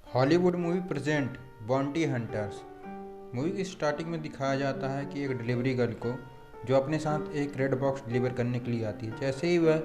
Hollywood movie present bounty hunters. Movie की starting में दिखाया जाता है कि एक डिलीवरी गर्ल को जो अपने साथ एक रेड बॉक्स डिलीवर करने के लिए आती है। जैसे ही वह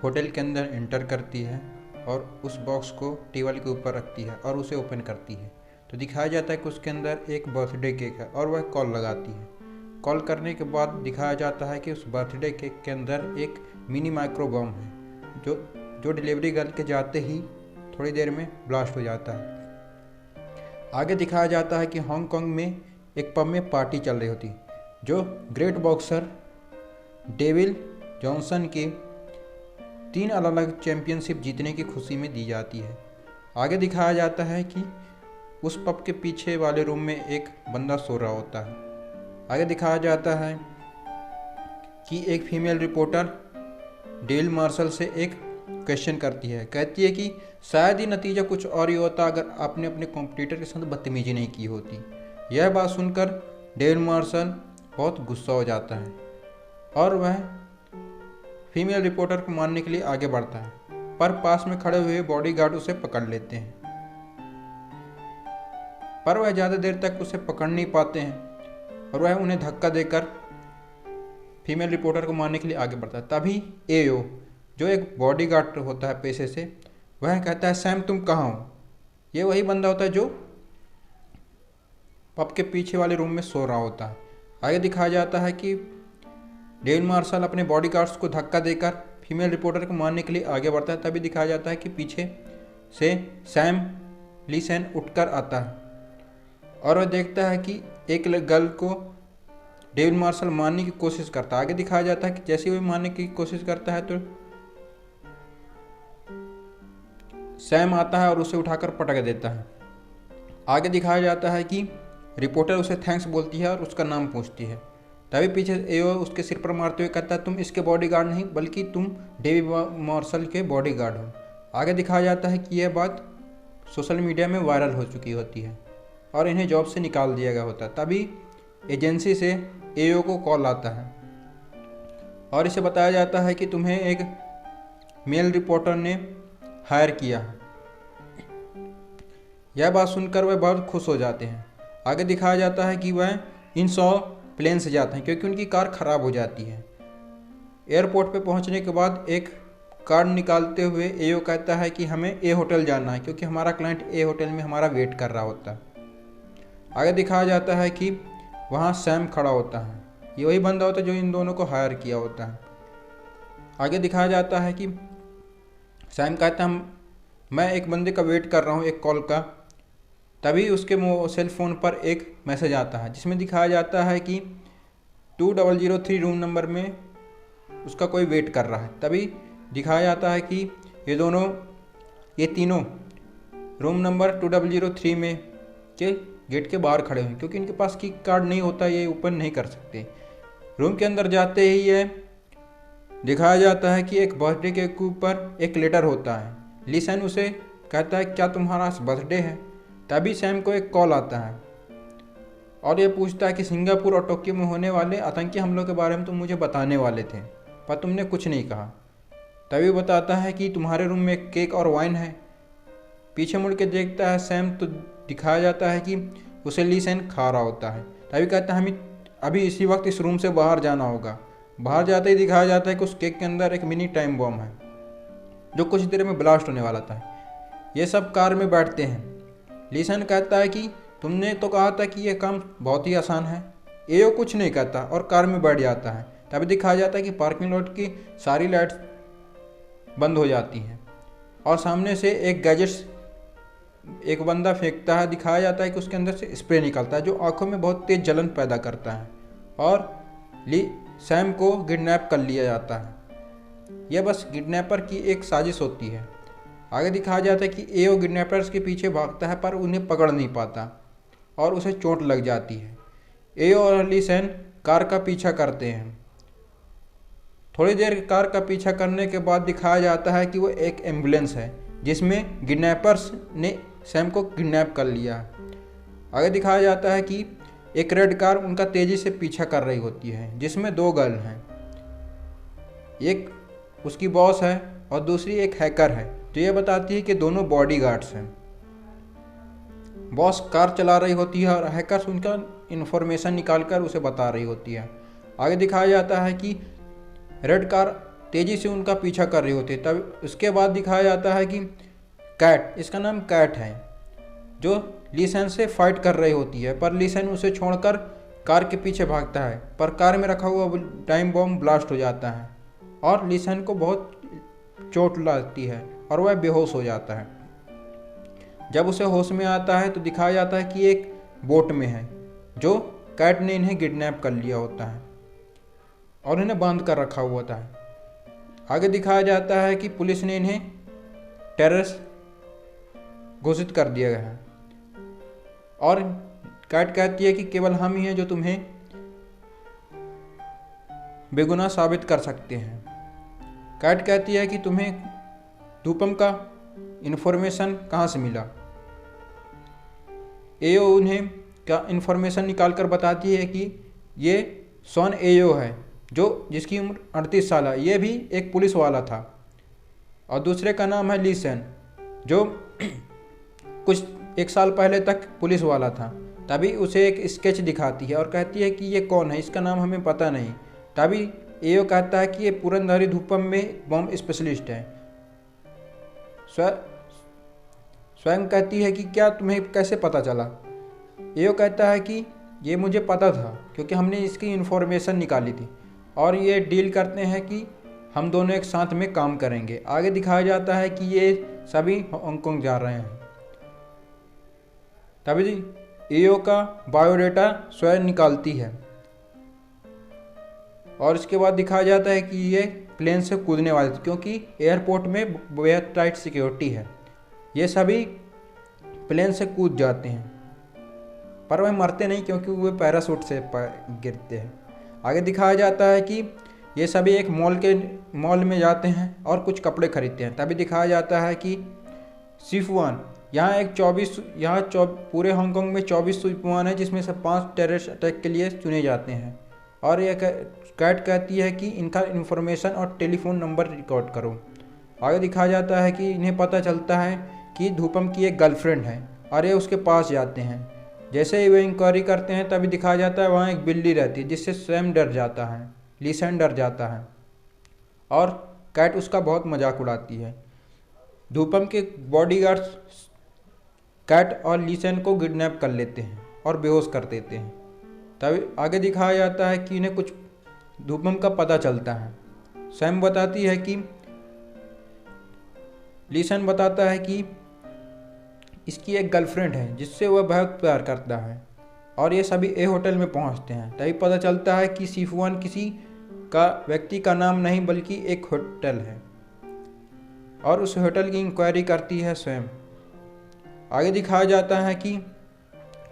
होटल के अंदर एंटर करती है और उस बॉक्स को टेबल के ऊपर रखती है और उसे ओपन करती है तो दिखाया जाता है कि उसके अंदर एक बर्थडे केक है और वह कॉल लगाती है। कॉल करने के बाद दिखाया जाता है कि उस बर्थडे केक के अंदर एक मिनी माइक्रो बम है जो जो डिलीवरी गर्ल के जाते ही थोड़ी देर में ब्लास्ट हो जाता है। आगे दिखाया जाता है कि हांगकांग में एक पब में पार्टी चल रही होती जो ग्रेट बॉक्सर डेविल जॉनसन के 3 अलग अलग चैंपियनशिप जीतने की खुशी में दी जाती है। आगे दिखाया जाता है कि उस पब के पीछे वाले रूम में एक बंदा सो रहा होता है। आगे दिखाया जाता है कि एक फीमेल रिपोर्टर डेल मार्शल से एक क्वेश्चन करती है, कहती है कि शायद ही नतीजा कुछ और ही होता अगर आपने अपने कॉम्पिटिटर के साथ बदतमीजी नहीं की होती। यह बात सुनकर डेल मार्शल बहुत गुस्सा हो जाता है और वह फीमेल रिपोर्टर को मारने के लिए आगे बढ़ता है, पर पास में खड़े हुए बॉडीगार्ड उसे पकड़ लेते हैं। पर वह ज़्यादा देर तक उसे पकड़ नहीं पाते हैं और वह उन्हें धक्का देकर फीमेल रिपोर्टर को मारने के लिए आगे बढ़ता है। तभी एओ जो एक बॉडीगार्ड होता है पेशे से, वह कहता है, सैम तुम कहाँ हो? ये वही बंदा होता है जो पब के पीछे वाले रूम में सो रहा होता है। आगे दिखाया जाता है कि डेल मार्शल अपने बॉडीगार्ड्स को धक्का देकर फीमेल रिपोर्टर को मारने के लिए आगे बढ़ता है। तभी दिखाया जाता है कि पीछे से सैम लीसेन उठकर आता है और वह देखता है कि एक गर्ल को डेविल मार्शल मारने की कोशिश करता है। आगे दिखाया जाता है कि जैसे ही वह मारने की कोशिश करता है तो सैम आता है और उसे उठाकर पटक देता है। आगे दिखाया जाता है कि रिपोर्टर उसे थैंक्स बोलती है और उसका नाम पूछती है। तभी पीछे एओ उसके सिर पर मारते हुए कहता है, तुम इसके बॉडीगार्ड नहीं बल्कि तुम डेविल मार्शल के बॉडीगार्ड हो। आगे दिखाया जाता है कि यह बात सोशल मीडिया में वायरल हो चुकी होती है और इन्हें जॉब से निकाल दिया गया होता है। तभी एजेंसी से एओ को कॉल आता है और इसे बताया जाता है कि तुम्हें एक मेल रिपोर्टर ने हायर किया है। यह बात सुनकर वह बहुत खुश हो जाते हैं। आगे दिखाया जाता है कि वह इन 100 प्लेन से जाते हैं क्योंकि उनकी कार खराब हो जाती है। एयरपोर्ट पे पहुंचने के बाद एक कार्ड निकालते हुए एओ कहता है कि हमें ए होटल जाना है क्योंकि हमारा क्लाइंट ए होटल में हमारा वेट कर रहा होता है। आगे दिखाया जाता है कि वहाँ सैम खड़ा होता है। ये वही बंदा होता है जो इन दोनों को हायर किया होता है। आगे दिखाया जाता है कि सैम कहता है, मैं एक बंदे का वेट कर रहा हूँ, एक कॉल का। तभी उसके सेल फ़ोन पर एक मैसेज आता है जिसमें दिखाया जाता है कि 2003 रूम नंबर में उसका कोई वेट कर रहा है। तभी दिखाया जाता है कि ये तीनों रूम नंबर 2003 में के गेट के बाहर खड़े हुए क्योंकि इनके पास की कार्ड नहीं होता, ये ओपन नहीं कर सकते। रूम के अंदर जाते ही ये दिखाया जाता है कि एक बर्थडे के ऊपर एक लेटर होता है। लीसन उसे कहता है, क्या तुम्हारा बर्थडे है? तभी सैम को एक कॉल आता है और ये पूछता है कि सिंगापुर और टोक्यो में होने वाले आतंकी हमलों के बारे में तुम मुझे बताने वाले थे पर तुमने कुछ नहीं कहा। तभी बताता है कि तुम्हारे रूम में केक और वाइन है। पीछे मुड़ के देखता है सैम तो दिखाया जाता है कि उसे लीसन खा रहा होता है। तभी कहता है, हमें अभी इसी वक्त इस रूम से बाहर जाना होगा। बाहर जाते ही दिखाया जाता है कि उस केक के अंदर एक मिनी टाइम बॉम्ब है जो कुछ देर में ब्लास्ट होने वाला था। ये सब कार में बैठते हैं। लीसन कहता है कि तुमने तो कहा था कि यह काम बहुत ही आसान है। एओ कुछ नहीं कहता और कार में बैठ जाता है। तभी दिखाया जाता है कि पार्किंग लॉट की सारी लाइट्स बंद हो जाती हैं और सामने से एक बंदा फेंकता है। दिखाया जाता है कि उसके अंदर से स्प्रे निकलता है जो आंखों में बहुत तेज जलन पैदा करता है और सैम को किडनैप कर लिया जाता है। यह बस किडनैपर की एक साजिश होती है। आगे दिखाया जाता है कि एओ किडनैपर्स के पीछे भागता है पर उन्हें पकड़ नहीं पाता और उसे चोट लग जाती है। एओ और लीसन कार का पीछा करते हैं। थोड़ी देर कार का पीछा करने के बाद दिखाया जाता है कि वो एक एम्बुलेंस है जिसमें किडनैपर्स ने सैम को किडनैप कर लिया। आगे दिखाया जाता है कि एक रेड कार उनका तेज़ी से पीछा कर रही होती है जिसमें 2 गर्ल हैं। एक उसकी बॉस है और दूसरी एक हैकर है जो ये बताती है कि दोनों बॉडीगार्ड्स हैं। बॉस कार चला रही होती है और हैकर्स उनका इन्फॉर्मेशन निकाल कर उसे बता रही होती है। आगे दिखाया जाता है कि रेड कार तेज़ी से उनका पीछा कर रही होती है। तब उसके बाद दिखाया जाता है कि कैट, इसका नाम कैट है, जो लीसन से फाइट कर रही होती है, पर लीसन उसे छोड़कर कार के पीछे भागता है, पर कार में रखा हुआ टाइम बॉम्ब ब्लास्ट हो जाता है और लीसन को बहुत चोट लगती है और वह बेहोश हो जाता है। जब उसे होश में आता है तो दिखाया जाता है कि एक बोट में है, जो कैट ने इन्हें किडनैप कर लिया होता है और इन्हें बांध कर रखा हुआ था। आगे दिखाया जाता है कि पुलिस ने इन्हें टेररिस्ट घोषित कर दिया गया है और कैट कहती है कि केवल हम ही हैं जो तुम्हें बेगुनाह साबित कर सकते हैं। कैट कहती है कि तुम्हें धूपम का इन्फॉर्मेशन कहाँ से मिला। एओ उन्हें का इन्फॉर्मेशन निकाल कर बताती है कि ये सॉन एओ है, जो जिसकी उम्र 38 साल है, ये भी एक पुलिस वाला था, और दूसरे का नाम है लीसन, जो कुछ 1 साल पहले तक पुलिस वाला था। तभी उसे एक स्केच दिखाती है और कहती है कि ये कौन है, इसका नाम हमें पता नहीं। तभी एओ कहता है कि ये पूरनधारी धूपम में बॉम्ब स्पेशलिस्ट है। स्वयं कहती है कि क्या तुम्हें कैसे पता चला। एओ कहता है कि ये मुझे पता था क्योंकि हमने इसकी इन्फॉर्मेशन निकाली थी, और ये डील करते हैं कि हम दोनों एक साथ में काम करेंगे। आगे दिखाया जाता है कि ये सभी हांगकांग जा रहे हैं। तभी एओ का बायोडाटा स्वयं निकालती है और इसके बाद दिखाया जाता है कि ये प्लेन से कूदने वाले थे क्योंकि एयरपोर्ट में बेहद टाइट सिक्योरिटी है। ये सभी प्लेन से कूद जाते हैं, पर वह मरते नहीं क्योंकि वे पैराशूट से गिरते हैं। आगे दिखाया जाता है कि ये सभी एक मॉल में जाते हैं और कुछ कपड़े खरीदते हैं। तभी दिखाया जाता है कि सिफुआन, यहाँ पूरे हांगकांग में 24 सिफुआन है, जिसमें से 5 टेररिस्ट अटैक के लिए चुने जाते हैं। और यह कैट कहती है कि इनका इन्फॉर्मेशन और टेलीफोन नंबर रिकॉर्ड करो। आगे दिखाया जाता है कि इन्हें पता चलता है कि धूपम की एक गर्लफ्रेंड है और ये उसके पास जाते हैं। जैसे ही वे इंक्वायरी करते हैं तभी दिखाया जाता है वहाँ एक बिल्ली रहती है, जिससे स्वयं डर जाता है, लीसन डर जाता है और कैट उसका बहुत मजाक उड़ाती है। धूपम के बॉडीगार्ड्स कैट और लीसन को किडनैप कर लेते हैं और बेहोश कर देते हैं। तभी आगे दिखाया जाता है कि इन्हें कुछ धूपम का पता चलता है। सैम बताती है कि लीसन बताता है कि इसकी एक गर्लफ्रेंड है जिससे वह बहुत प्यार करता है, और ये सभी ए होटल में पहुंचते हैं। तभी पता चलता है कि सिफुआन किसी का व्यक्ति का नाम नहीं बल्कि एक होटल है, और उस होटल की इंक्वायरी करती है स्वयं। आगे दिखाया जाता है कि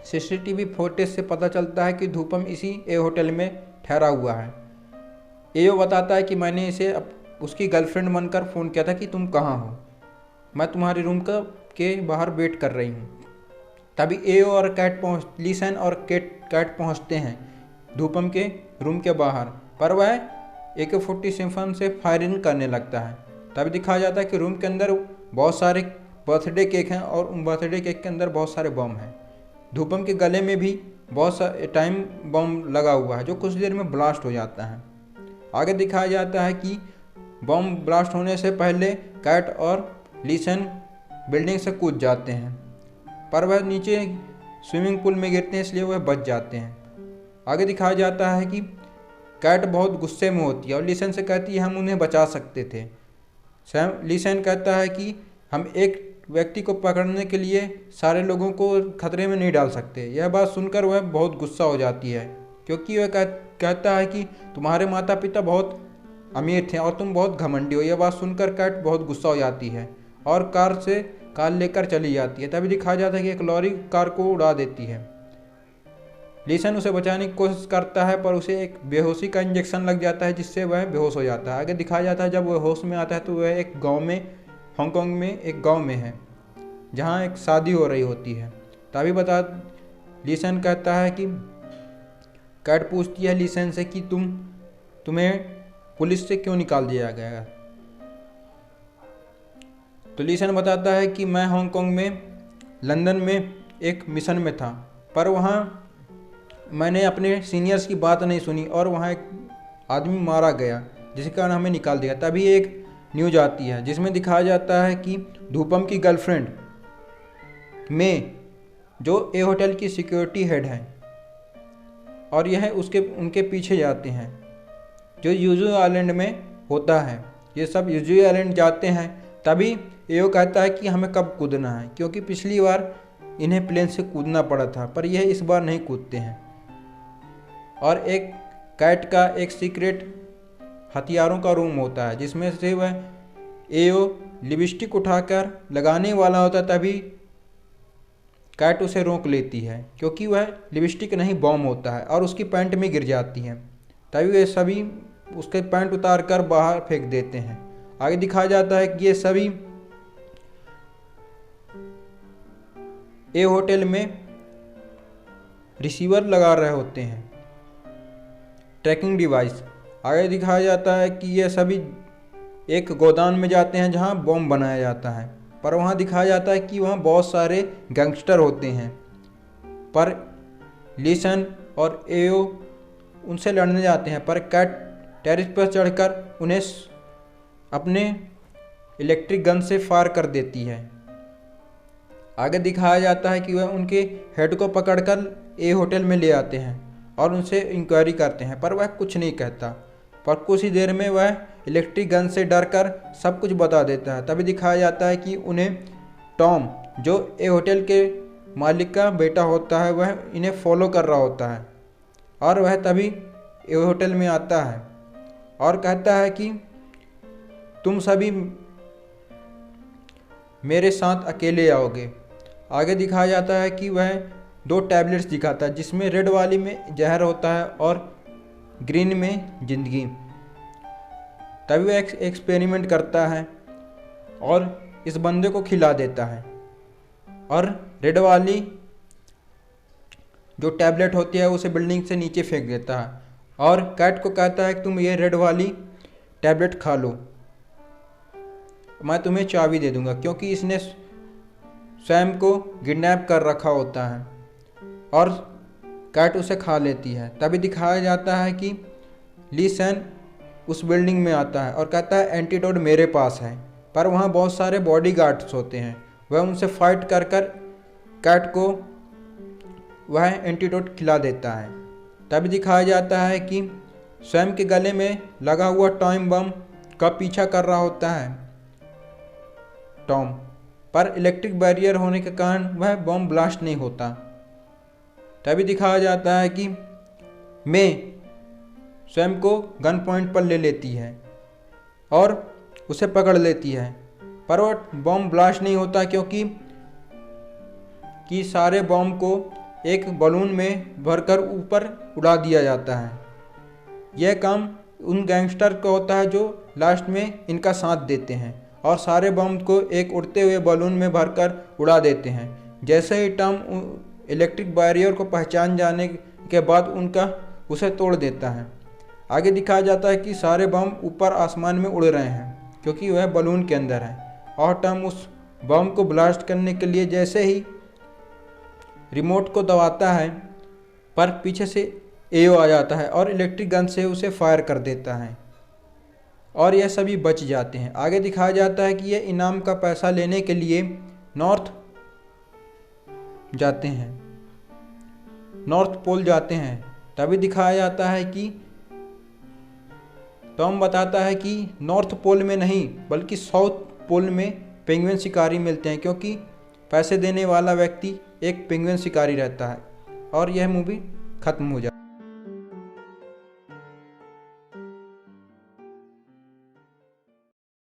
सीसीटीवी फुटेज से पता चलता है कि धूपम इसी ए होटल में ठहरा हुआ है। एओ बताता है कि मैंने इसे उसकी गर्लफ्रेंड बनकर फ़ोन किया था कि तुम कहाँ हो, मैं तुम्हारे रूम के बाहर वेट कर रही हूँ। तभी एओ और लीसन और कैट पहुँचते हैं धूपम के रूम के बाहर, पर वह AK-47 से फायरिंग करने लगता है। तभी दिखाया जाता है कि रूम के अंदर बहुत सारे बर्थडे केक हैं और उन बर्थडे केक के अंदर बहुत सारे बम हैं। धूपम के गले में भी बहुत सारे टाइम बम लगा हुआ है जो कुछ देर में ब्लास्ट हो जाता है। आगे दिखाया जाता है कि बम ब्लास्ट होने से पहले कैट और लीसन बिल्डिंग से कूद जाते हैं, पर वह नीचे स्विमिंग पूल में गिरते हैं, इसलिए वह बच जाते हैं। आगे दिखाया जाता है कि कैट बहुत गुस्से में होती है और लीसन से कहती है हम उन्हें बचा सकते थे। लीसन कहता है कि हम एक व्यक्ति को पकड़ने के लिए सारे लोगों को खतरे में नहीं डाल सकते। यह बात सुनकर वह बहुत गुस्सा हो जाती है क्योंकि वह कहता है कि तुम्हारे माता पिता बहुत अमीर थे और तुम बहुत घमंडी हो। यह बात सुनकर कैट बहुत गुस्सा हो जाती है और कार लेकर चली जाती है। तभी दिखाया जाता है कि एक लॉरी कार को उड़ा देती है। लीसन उसे बचाने की कोशिश करता है पर उसे एक बेहोशी का इंजेक्शन लग जाता है जिससे वह बेहोश हो जाता है। आगे दिखाया जाता है जब वह होश में आता है तो वह एक गांव में, हांगकांग में एक गांव में है जहां एक शादी हो रही होती है। तभी लीसन कहता है कि कैट पूछती है लीसन से कि तुम्हें पुलिस से क्यों निकाल दिया गया। तो लीसन बताता है कि मैं हांगकांग में लंदन में एक मिशन में था, पर वहाँ मैंने अपने सीनियर्स की बात नहीं सुनी और वहाँ एक आदमी मारा गया, जिसके कारण हमें निकाल दिया। तभी एक न्यूज आती है जिसमें दिखाया जाता है कि धूपम की गर्लफ्रेंड में जो ए होटल की सिक्योरिटी हेड है और यह उनके पीछे जाते हैं, जो यूजू आइलैंड में होता है। ये सब यूजू आइलैंड जाते हैं, तभी एओ कहता है कि हमें कब कूदना है, क्योंकि पिछली बार इन्हें प्लेन से कूदना पड़ा था, पर यह इस बार नहीं कूदते हैं। और एक कैट का एक सीक्रेट हथियारों का रूम होता है, जिसमें से वह एओ लिपस्टिक उठाकर लगाने वाला होता, तभी कैट उसे रोक लेती है, क्योंकि वह लिपस्टिक नहीं बॉम्ब होता है, और उसकी पैंट में गिर जाती है। तभी वे सभी उसके पैंट उतार कर बाहर फेंक देते हैं। आगे दिखाया जाता है कि ये सभी ए होटल में रिसीवर लगा रहे होते हैं, ट्रैकिंग डिवाइस। आगे दिखाया जाता है कि ये सभी एक गोदाम में जाते हैं जहां बॉम्ब बनाया जाता है, पर वहां दिखाया जाता है कि वहां बहुत सारे गैंगस्टर होते हैं, पर लीसन और एओ उनसे लड़ने जाते हैं, पर कैट टेरिस पर चढ़कर उन्हें अपने इलेक्ट्रिक गन से फायर कर देती है। आगे दिखाया जाता है कि वह उनके हेड को पकड़कर ए होटल में ले आते हैं और उनसे इंक्वायरी करते हैं, पर वह कुछ नहीं कहता। पर कुछ ही देर में वह इलेक्ट्रिक गन से डरकर सब कुछ बता देता है। तभी दिखाया जाता है कि उन्हें टॉम, जो ए होटल के मालिक का बेटा होता है, वह इन्हें फॉलो कर रहा होता है, और वह तभी ए होटल में आता है और कहता है कि तुम सभी मेरे साथ अकेले आओगे। आगे दिखाया जाता है कि वह 2 टैबलेट्स दिखाता है, जिसमें रेड वाली में जहर होता है और ग्रीन में जिंदगी। तभी वह एक्सपेरिमेंट करता है और इस बंदे को खिला देता है, और रेड वाली जो टैबलेट होती है उसे बिल्डिंग से नीचे फेंक देता है, और कैट को कहता है कि तुम ये रेड वाली टैबलेट खा लो, मैं तुम्हें चाबी दे दूंगा, क्योंकि इसने सैम को किडनैप कर रखा होता है। और कैट उसे खा लेती है। तभी दिखाया जाता है कि ली सैन उस बिल्डिंग में आता है और कहता है एंटीडोट मेरे पास है, पर वहाँ बहुत सारे बॉडीगार्ड्स होते हैं। वह उनसे फाइट कर कैट को वह एंटीडोट खिला देता है। तभी दिखाया जाता है कि सैम के गले में लगा हुआ टाइम बम का पीछा कर रहा होता है टॉम, पर इलेक्ट्रिक बैरियर होने के कारण वह बम ब्लास्ट नहीं होता। तभी दिखाया जाता है कि मे सैम को गन पॉइंट पर ले लेती है और उसे पकड़ लेती है, पर वह बम ब्लास्ट नहीं होता, क्योंकि सारे बम को एक बलून में भरकर ऊपर उड़ा दिया जाता है। यह काम उन गैंगस्टर का होता है जो लास्ट में इनका साथ देते हैं और सारे बम को एक उड़ते हुए बलून में भरकर उड़ा देते हैं। जैसे ही टॉम इलेक्ट्रिक बैरियर को पहचान जाने के बाद उसे तोड़ देता है। आगे दिखाया जाता है कि सारे बम ऊपर आसमान में उड़ रहे हैं, क्योंकि वह बलून के अंदर है, और टॉम उस बम को ब्लास्ट करने के लिए जैसे ही रिमोट को दबाता है, पर पीछे से एओ आ जाता है और इलेक्ट्रिक गन से उसे फायर कर देता है, और यह सभी बच जाते हैं। आगे दिखाया जाता है कि ये इनाम का पैसा लेने के लिए नॉर्थ पोल जाते हैं। तभी दिखाया जाता है कि टॉम बताता है कि नॉर्थ पोल में नहीं बल्कि साउथ पोल में पेंगुइन शिकारी मिलते हैं, क्योंकि पैसे देने वाला व्यक्ति एक पेंगुइन शिकारी रहता है। और यह मूवी खत्म हो जाती है।